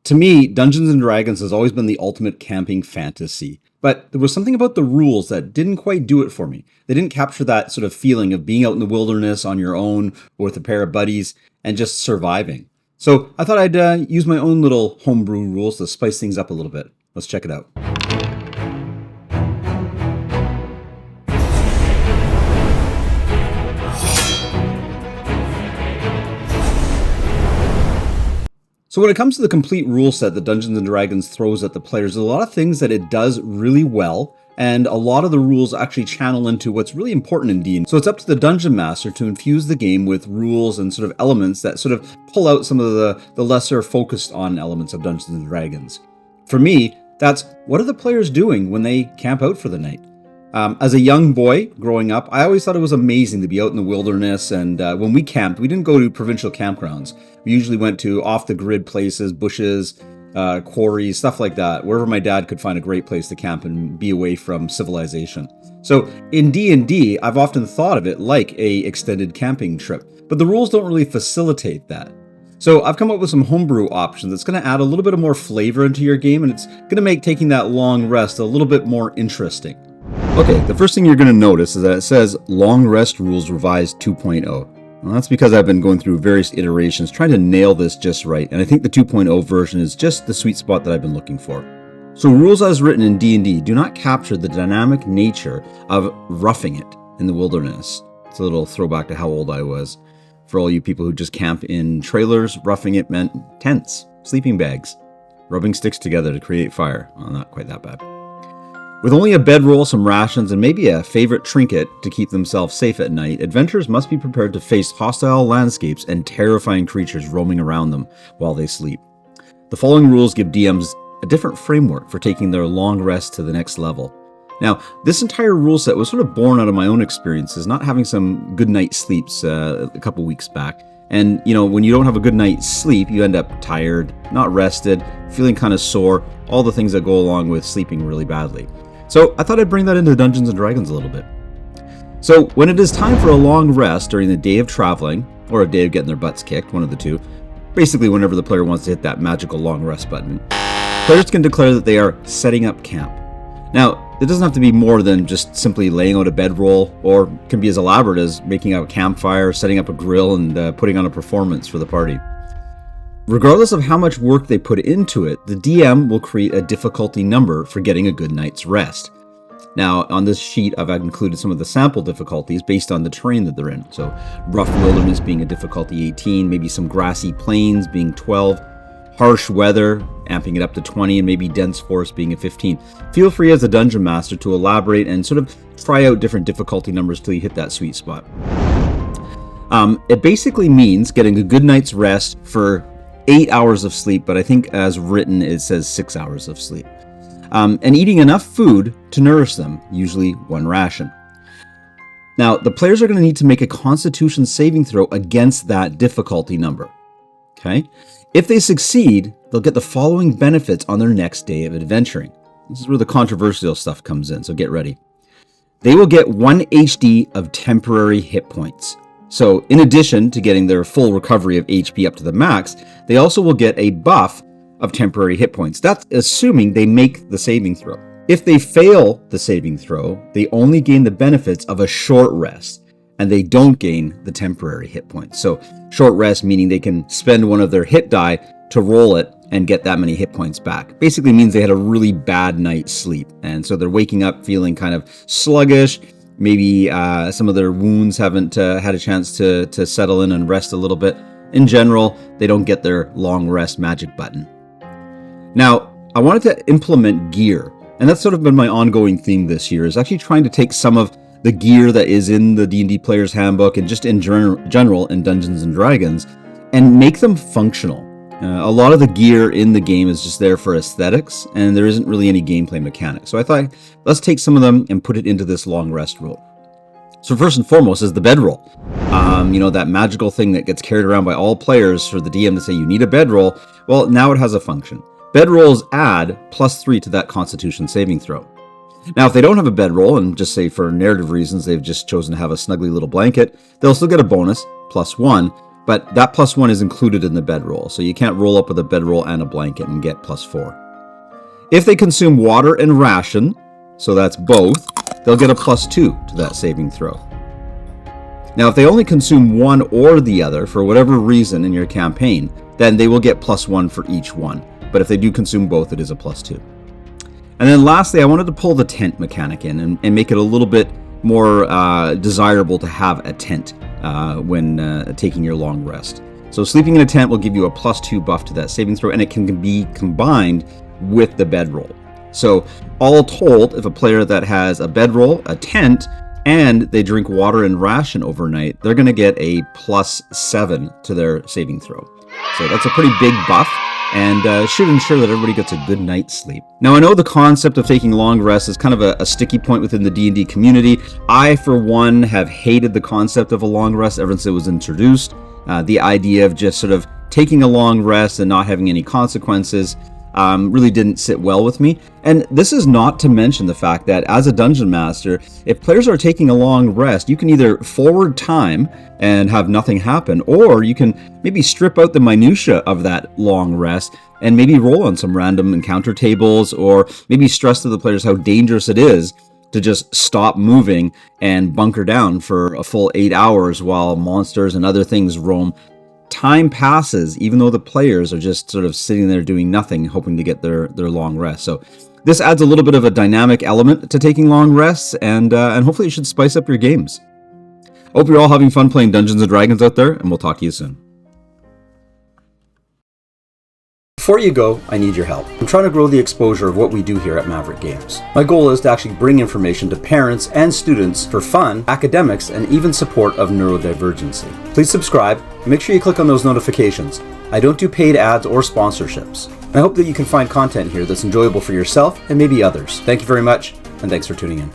To me, Dungeons and Dragons has always been the ultimate camping fantasy. But there was something about the rules that didn't quite do it for me. They didn't capture that sort of feeling of being out in the wilderness on your own or with a pair of buddies and just surviving. So I thought I'd use my own little homebrew rules to spice things up a little bit. Let's check it out. So when it comes to the complete rule set that Dungeons & Dragons throws at the players, there's a lot of things that it does really well, and a lot of the rules actually channel into what's really important in D&D. So it's up to the Dungeon Master to infuse the game with rules and sort of elements that sort of pull out some of the lesser focused on elements of Dungeons & Dragons. For me, that's what are the players doing when they camp out for the night? As a young boy growing up, I always thought it was amazing to be out in the wilderness, and when we camped, we didn't go to provincial campgrounds. We usually went to off-the-grid places, bushes, quarries, stuff like that, wherever my dad could find a great place to camp and be away from civilization. So in D&D, I've often thought of it like a extended camping trip, but the rules don't really facilitate that. So I've come up with some homebrew options that's going to add a little bit of more flavor into your game, and it's going to make taking that long rest a little bit more interesting. Okay, the first thing you're going to notice is that it says Long Rest Rules Revised 2.0. Well, that's because I've been going through various iterations trying to nail this just right, and I think the 2.0 version is just the sweet spot that I've been looking for. So rules as written in D&D do not capture the dynamic nature of roughing it in the wilderness. It's a little throwback to how old I was. For all you people who just camp in trailers, roughing it meant tents, sleeping bags, rubbing sticks together to create fire. Well, not quite that bad. With only a bedroll, some rations, and maybe a favorite trinket to keep themselves safe at night, adventurers must be prepared to face hostile landscapes and terrifying creatures roaming around them while they sleep. The following rules give DMs a different framework for taking their long rest to the next level. Now, this entire rule set was sort of born out of my own experiences, not having some good night's sleeps a couple weeks back. And, when you don't have a good night's sleep, you end up tired, not rested, feeling kind of sore, all the things that go along with sleeping really badly. So I thought I'd bring that into Dungeons & Dragons a little bit. So when it is time for a long rest during the day of traveling, or a day of getting their butts kicked, one of the two, basically whenever the player wants to hit that magical long rest button, players can declare that they are setting up camp. Now, it doesn't have to be more than just simply laying out a bedroll, or can be as elaborate as making a campfire, setting up a grill, and putting on a performance for the party. Regardless of how much work they put into it, the DM will create a difficulty number for getting a good night's rest. Now, on this sheet, I've included some of the sample difficulties based on the terrain that they're in. So, rough wilderness being a difficulty 18, maybe some grassy plains being 12, harsh weather amping it up to 20, and maybe dense forest being a 15. Feel free as a dungeon master to elaborate and sort of try out different difficulty numbers till you hit that sweet spot. It basically means getting a good night's rest for 8 hours of sleep, but I think as written it says 6 hours of sleep. And eating enough food to nourish them, usually one ration. Now, the players are going to need to make a Constitution saving throw against that difficulty number. Okay? If they succeed, they'll get the following benefits on their next day of adventuring. This is where the controversial stuff comes in, so get ready. They will get 1 HD of temporary hit points. So, in addition to getting their full recovery of HP up to the max, they also will get a buff of temporary hit points. That's assuming they make the saving throw. If they fail the saving throw, they only gain the benefits of a short rest, and they don't gain the temporary hit points. So, short rest meaning they can spend one of their hit die to roll it and get that many hit points back. Basically means they had a really bad night's sleep, and so they're waking up feeling kind of sluggish. Maybe some of their wounds haven't had a chance to settle in and rest a little bit. In general, they don't get their long rest magic button. Now, I wanted to implement gear, and that's sort of been my ongoing theme this year, is actually trying to take some of the gear that is in the D&D Player's Handbook and just in general in Dungeons & Dragons and make them functional. A lot of the gear in the game is just there for aesthetics, and there isn't really any gameplay mechanics. So I thought, let's take some of them and put it into this long rest rule. So first and foremost is the bedroll. That magical thing that gets carried around by all players for the DM to say you need a bedroll. Well, now it has a function. Bedrolls add +3 to that Constitution saving throw. Now, if they don't have a bedroll, and just say for narrative reasons they've just chosen to have a snuggly little blanket, they'll still get a bonus, +1, but that +1 is included in the bedroll, so you can't roll up with a bedroll and a blanket and get +4. If they consume water and ration, so that's both, they'll get a +2 to that saving throw. Now, if they only consume one or the other for whatever reason in your campaign, then they will get +1 for each one. But if they do consume both, it is a +2. And then lastly, I wanted to pull the tent mechanic in and make it a little bit more desirable to have a tent when taking your long rest. So sleeping in a tent will give you a +2 buff to that saving throw, and it can be combined with the bedroll. So all told, if a player that has a bedroll, a tent, and they drink water and ration overnight, they're going to get a +7 to their saving throw. So that's a pretty big buff, and should ensure that everybody gets a good night's sleep. Now, I know the concept of taking long rests is kind of a sticky point within the D&D community. I, for one, have hated the concept of a long rest ever since it was introduced. The idea of just sort of taking a long rest and not having any consequences really didn't sit well with me. And this is not to mention the fact that as a dungeon master, if players are taking a long rest, you can either forward time and have nothing happen, or you can maybe strip out the minutia of that long rest and maybe roll on some random encounter tables, or maybe stress to the players how dangerous it is to just stop moving and bunker down for a full 8 hours while monsters and other things roam. Time passes, even though the players are just sort of sitting there doing nothing, hoping to get their long rest. So this adds a little bit of a dynamic element to taking long rests, and hopefully it should spice up your games. Hope you're all having fun playing Dungeons & Dragons out there, and we'll talk to you soon. Before you go, I need your help. I'm trying to grow the exposure of what we do here at Maverick Games. My goal is to actually bring information to parents and students for fun, academics, and even support of neurodivergency. Please subscribe, and make sure you click on those notifications. I don't do paid ads or sponsorships. I hope that you can find content here that's enjoyable for yourself and maybe others. Thank you very much, and thanks for tuning in.